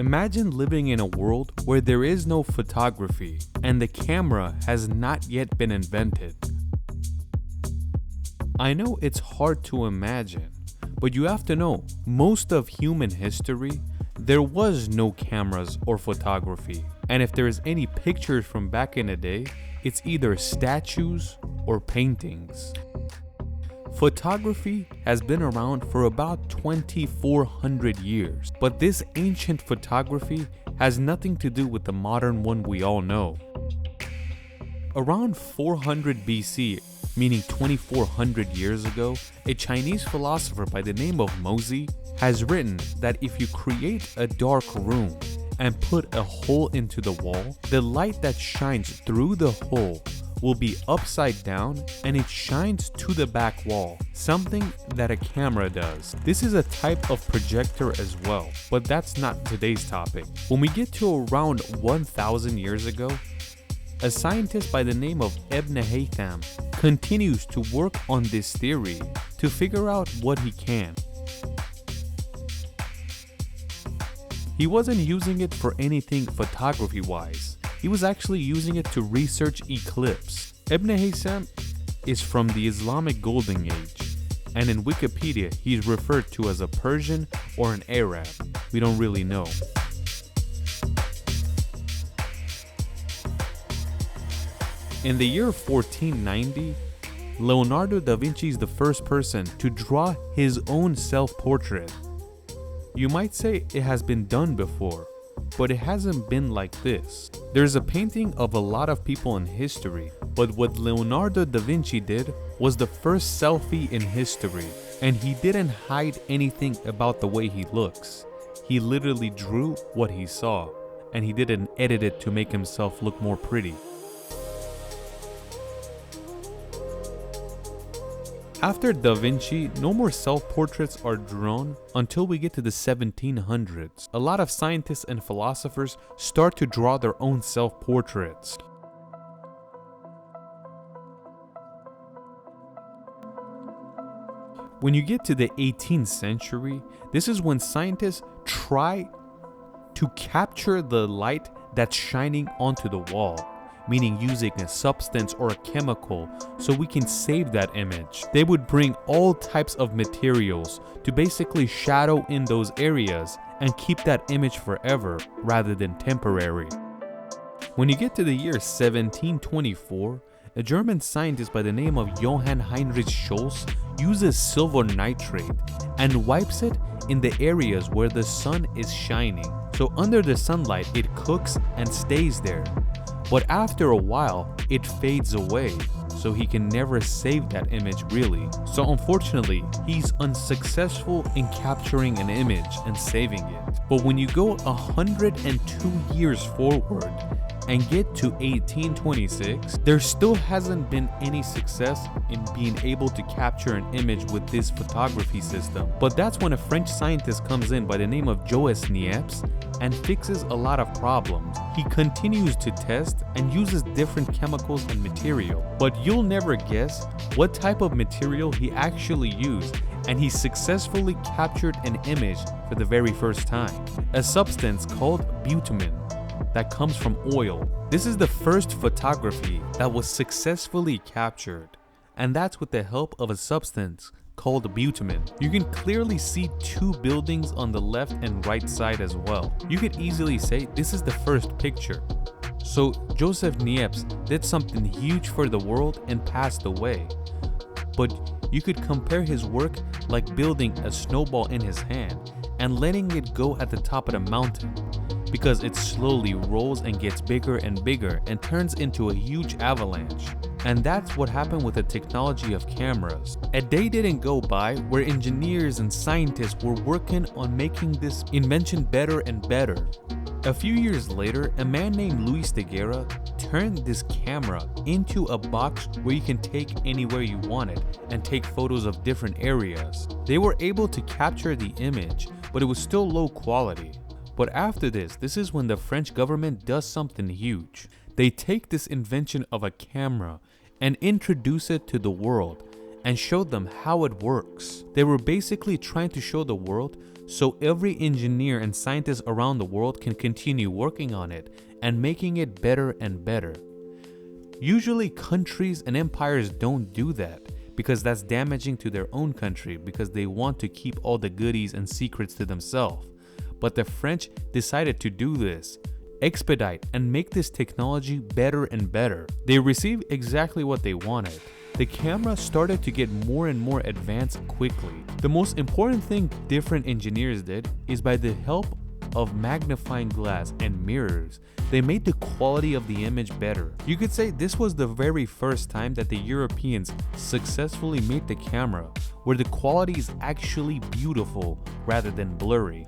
Imagine living in a world where there is no photography and the camera has not yet been invented. I know it's hard to imagine, but you have to know, most of human history, there was no cameras or photography. And if there is any pictures from back in the day, it's either statues or paintings. Photography has been around for about 2,400 years, but this ancient photography has nothing to do with the modern one we all know. Around 400 BC, meaning 2,400 years ago, a Chinese philosopher by the name of Mozi has written that if you create a dark room and put a hole into the wall, the light that shines through the hole will be upside down and it shines to the back wall, something that a camera does. This is a type of projector as well, but that's not today's topic. When we get to around 1,000 years ago, a scientist by the name of Ibn Haytham continues to work on this theory to figure out what he can. He wasn't using it for anything photography-wise. He was actually using it to research eclipse. Ibn Haytham is from the Islamic Golden Age, and in Wikipedia he's referred to as a Persian or an Arab. We don't really know. In the year 1490, Leonardo da Vinci is the first person to draw his own self-portrait. You might say it has been done before, but it hasn't been like this. There's a painting of a lot of people in history, but what Leonardo da Vinci did was the first selfie in history, and he didn't hide anything about the way he looks. He literally drew what he saw, and he didn't edit it to make himself look more pretty. After Da Vinci, no more self-portraits are drawn until we get to the 1700s. A lot of scientists and philosophers start to draw their own self-portraits. When you get to the 18th century, this is when scientists try to capture the light that's shining onto the wall, meaning using a substance or a chemical so we can save that image. They would bring all types of materials to basically shadow in those areas and keep that image forever rather than temporary. When you get to the year 1724, a German scientist by the name of Johann Heinrich Schulze uses silver nitrate and wipes it in the areas where the sun is shining. So under the sunlight it cooks and stays there. But after a while, it fades away, so he can never save that image really. So unfortunately, he's unsuccessful in capturing an image and saving it. But when you go 102 years forward and get to 1826, there still hasn't been any success in being able to capture an image with this photography system. But that's when a French scientist comes in by the name of Joas Niepce and fixes a lot of problems. He continues to test and uses different chemicals and material, but you'll never guess what type of material he actually used, and he successfully captured an image for the very first time. A substance called bitumen that comes from oil. This is the first photography that was successfully captured, and that's with the help of a substance called bitumen. You can clearly see two buildings on the left and right side as well. You could easily say this is the first picture. So Joseph Niepce did something huge for the world and passed away. But you could compare his work like building a snowball in his hand and letting it go at the top of the mountain, because it slowly rolls and gets bigger and bigger and turns into a huge avalanche. And that's what happened with the technology of cameras. A day didn't go by where engineers and scientists were working on making this invention better and better. A few years later, a man named Luis de Guerra turned this camera into a box where you can take anywhere you want it and take photos of different areas. They were able to capture the image, but it was still low quality. But after this is when the French government does something huge. They take this invention of a camera and introduce it to the world and show them how it works. They were basically trying to show the world so every engineer and scientist around the world can continue working on it and making it better and better. Usually countries and empires don't do that because that's damaging to their own country because they want to keep all the goodies and secrets to themselves. But the French decided to do this, expedite and make this technology better and better. They received exactly what they wanted. The camera started to get more and more advanced quickly. The most important thing different engineers did is by the help of magnifying glass and mirrors, they made the quality of the image better. You could say this was the very first time that the Europeans successfully made the camera where the quality is actually beautiful rather than blurry.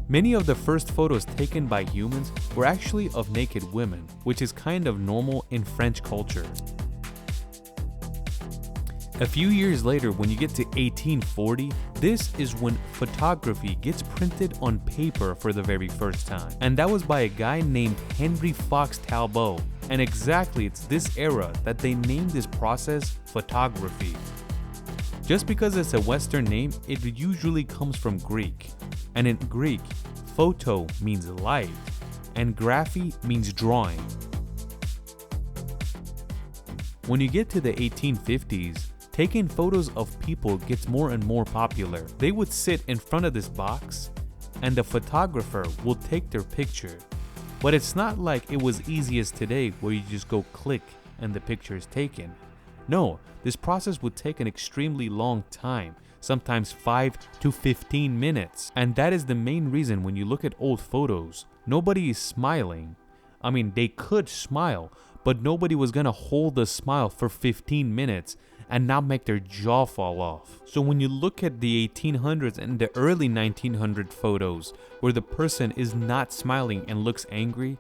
Many of the first photos taken by humans were actually of naked women, which is kind of normal in French culture. A few years later, when you get to 1840, this is when photography gets printed on paper for the very first time. And that was by a guy named Henry Fox Talbot. And exactly, it's this era that they named this process photography. Just because it's a Western name, it usually comes from Greek. And in Greek, photo means light, and graphy means drawing. When you get to the 1850s, taking photos of people gets more and more popular. They would sit in front of this box and the photographer will take their picture. But it's not like it was easy as today where you just go click and the picture is taken. No, this process would take an extremely long time, sometimes 5 to 15 minutes. And that is the main reason when you look at old photos, nobody is smiling. I mean, they could smile, but nobody was gonna hold the smile for 15 minutes and not make their jaw fall off. So when you look at the 1800s and the early 1900 photos where the person is not smiling and looks angry,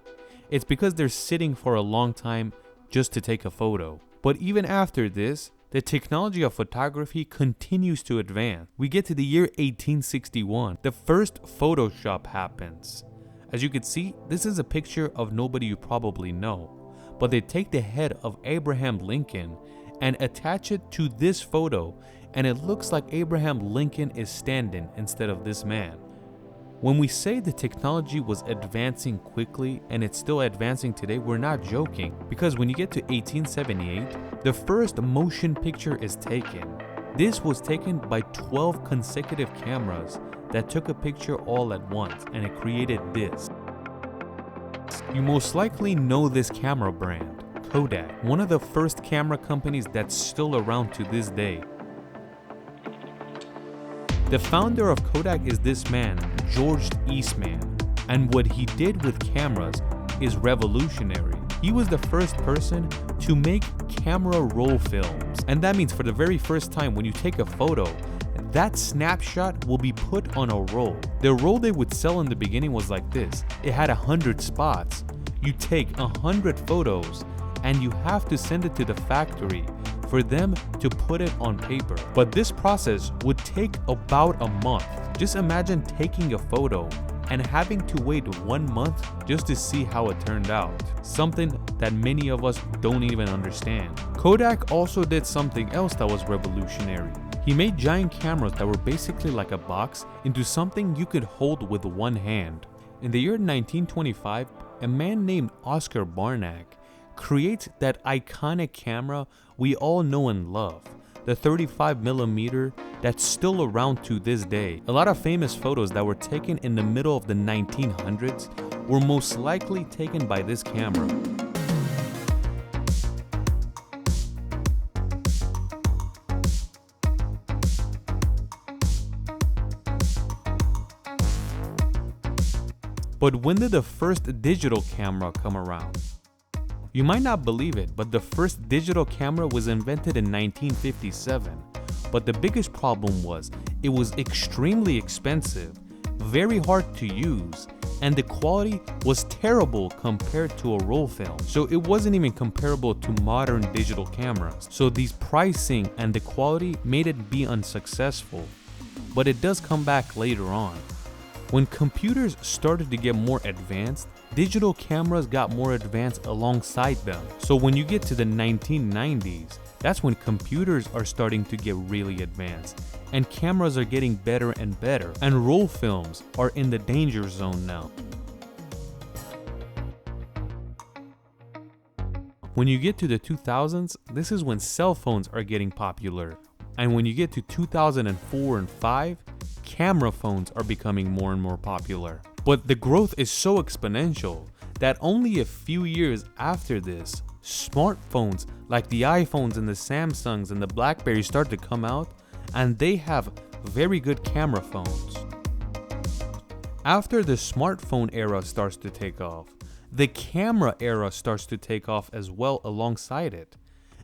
it's because they're sitting for a long time just to take a photo. But even after this, the technology of photography continues to advance. We get to the year 1861. The first Photoshop happens. As you can see, this is a picture of nobody you probably know, but they take the head of Abraham Lincoln and attach it to this photo, and it looks like Abraham Lincoln is standing instead of this man. When we say the technology was advancing quickly and it's still advancing today, we're not joking, because when you get to 1878, the first motion picture is taken. This was taken by 12 consecutive cameras that took a picture all at once, and it created this. You most likely know this camera brand, Kodak, one of the first camera companies that's still around to this day. The founder of Kodak is this man, George Eastman, and what he did with cameras is revolutionary. He was the first person to make camera roll films, and that means for the very first time when you take a photo, that snapshot will be put on a roll. The roll they would sell in the beginning was like this. It had 100 spots. You take 100 photos and you have to send it to the factory for them to put it on paper. But this process would take about a month. Just imagine taking a photo and having to wait 1 month just to see how it turned out. Something that many of us don't even understand. Kodak also did something else that was revolutionary. He made giant cameras that were basically like a box into something you could hold with one hand. In the year 1925, a man named Oscar Barnack creates that iconic camera we all know and love, the 35mm that's still around to this day. A lot of famous photos that were taken in the middle of the 1900s were most likely taken by this camera. But when did the first digital camera come around? You might not believe it, but the first digital camera was invented in 1957. But the biggest problem was it was extremely expensive, very hard to use, and the quality was terrible compared to a roll film. So it wasn't even comparable to modern digital cameras. So these pricing and the quality made it be unsuccessful. But it does come back later on. When computers started to get more advanced, digital cameras got more advanced alongside them. So when you get to the 1990s, that's when computers are starting to get really advanced, and cameras are getting better and better, and roll films are in the danger zone now. When you get to the 2000s, this is when cell phones are getting popular. And when you get to 2004 and 5, camera phones are becoming more and more popular. But the growth is so exponential that only a few years after this, smartphones like the iPhones and the Samsungs and the Blackberries start to come out, and they have very good camera phones. After the smartphone era starts to take off, the camera era starts to take off as well alongside it.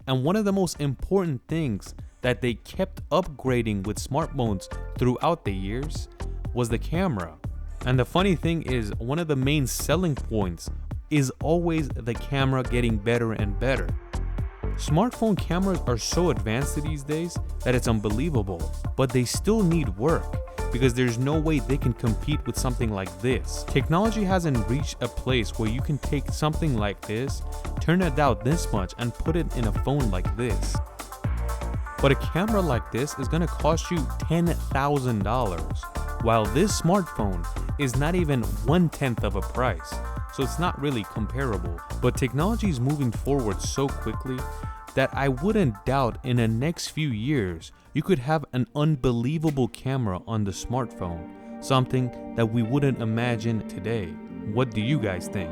And one of the most important things that they kept upgrading with smartphones throughout the years was the camera. And the funny thing is, one of the main selling points is always the camera getting better and better. Smartphone cameras are so advanced these days that it's unbelievable, but they still need work because there's no way they can compete with something like this. Technology hasn't reached a place where you can take something like this, turn it out this much, and put it in a phone like this. But a camera like this is gonna cost you $10,000, while this smartphone is not even 1/10 of a price. So it's not really comparable. But technology is moving forward so quickly that I wouldn't doubt in the next few years you could have an unbelievable camera on the smartphone, something that we wouldn't imagine today. What do you guys think?